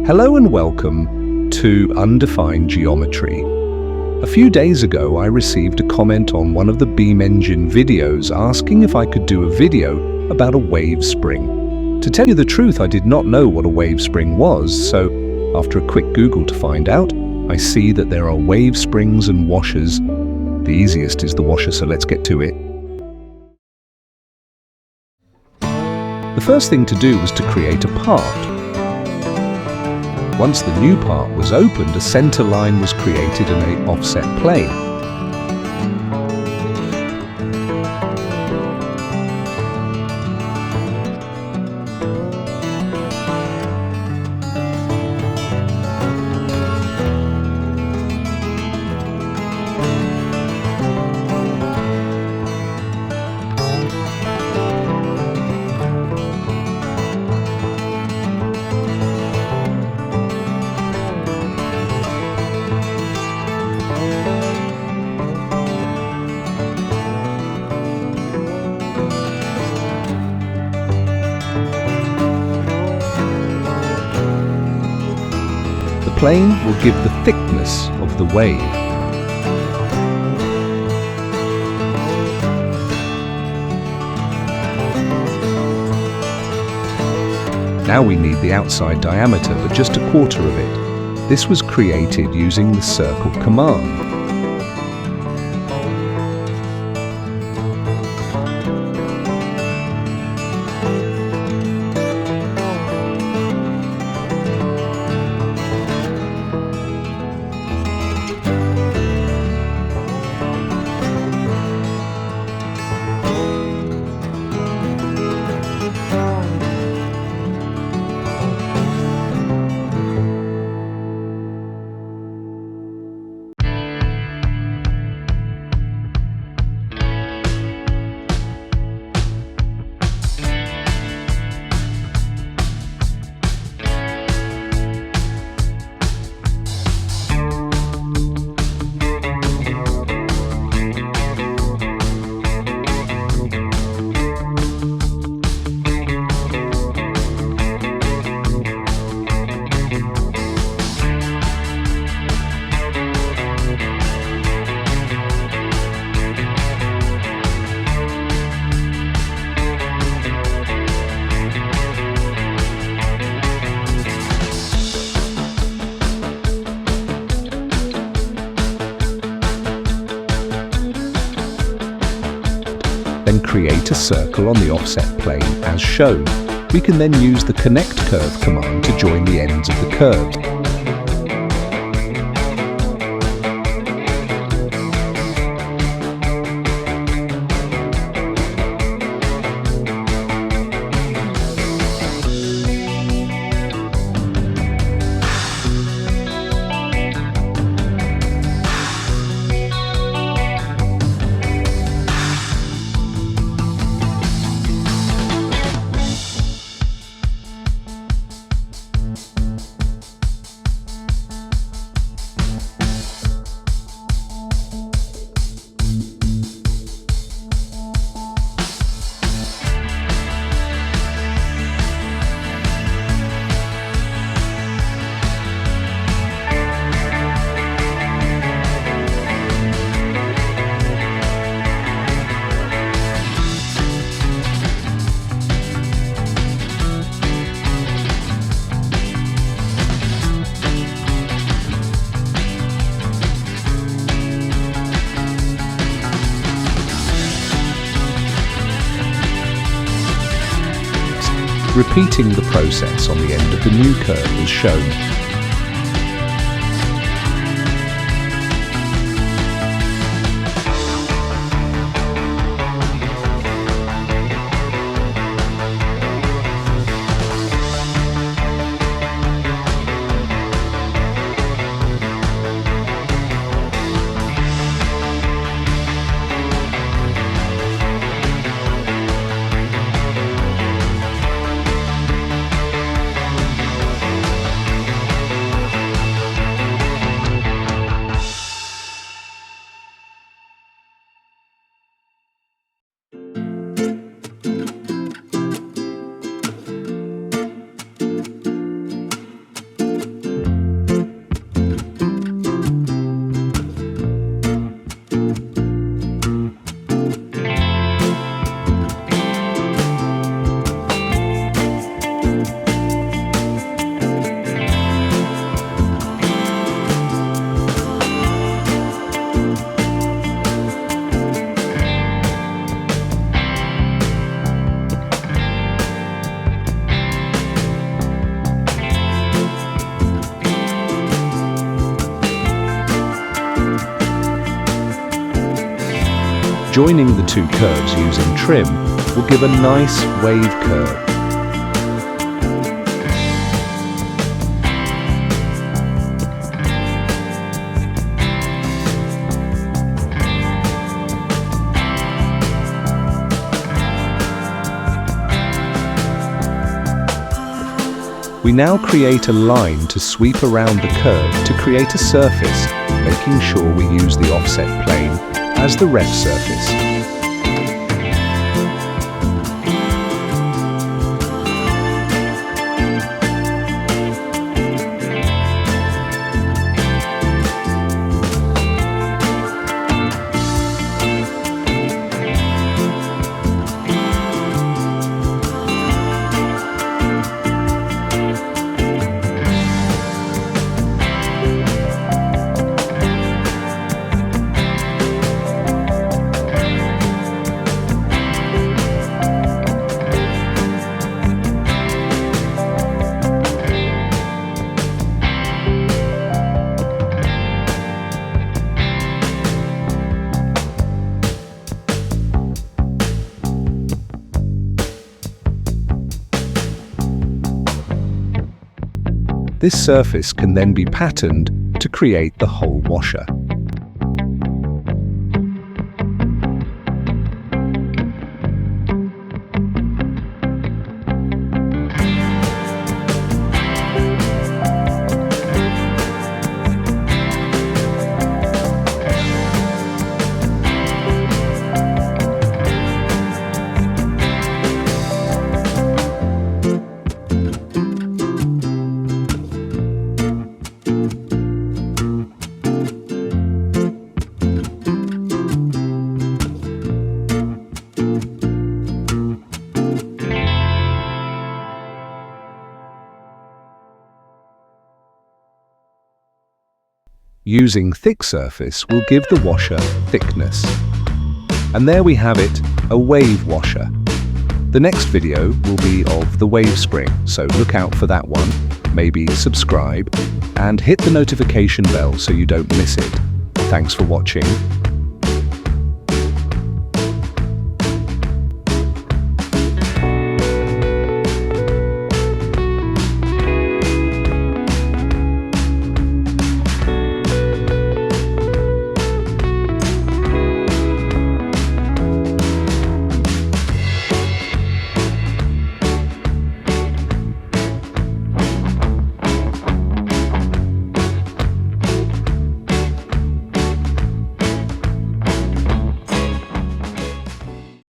Hello and welcome to Undefined Geometry. A few days ago I received a comment on one of the beam engine videos asking if I could do a video about a wave spring. To tell you the truth, I did not know what a wave spring was, so after a quick Google to find out, I see that there are wave springs and washers. The easiest is the washer, so let's get to it. The first thing to do was to create a part. Once the new part was opened, a center line was created in an offset plane. The plane will give the thickness of the wave. Now we need the outside diameter, but just a quarter of it. This was created using the circle command. Then create a circle on the offset plane as shown. We can then use the connect curve command to join the ends of the curves. Repeating the process on the end of the new curve as shown. Joining the two curves using trim will give a nice wave curve. We now create a line to sweep around the curve to create a surface, making sure we use the offset plane as the ref surface. This surface can then be patterned to create the whole washer. Using thick surface will give the washer thickness. And there we have it, a wave washer. The next video will be of the wave spring, so look out for that one. Maybe subscribe and hit the notification bell so you don't miss it. Thanks for watching.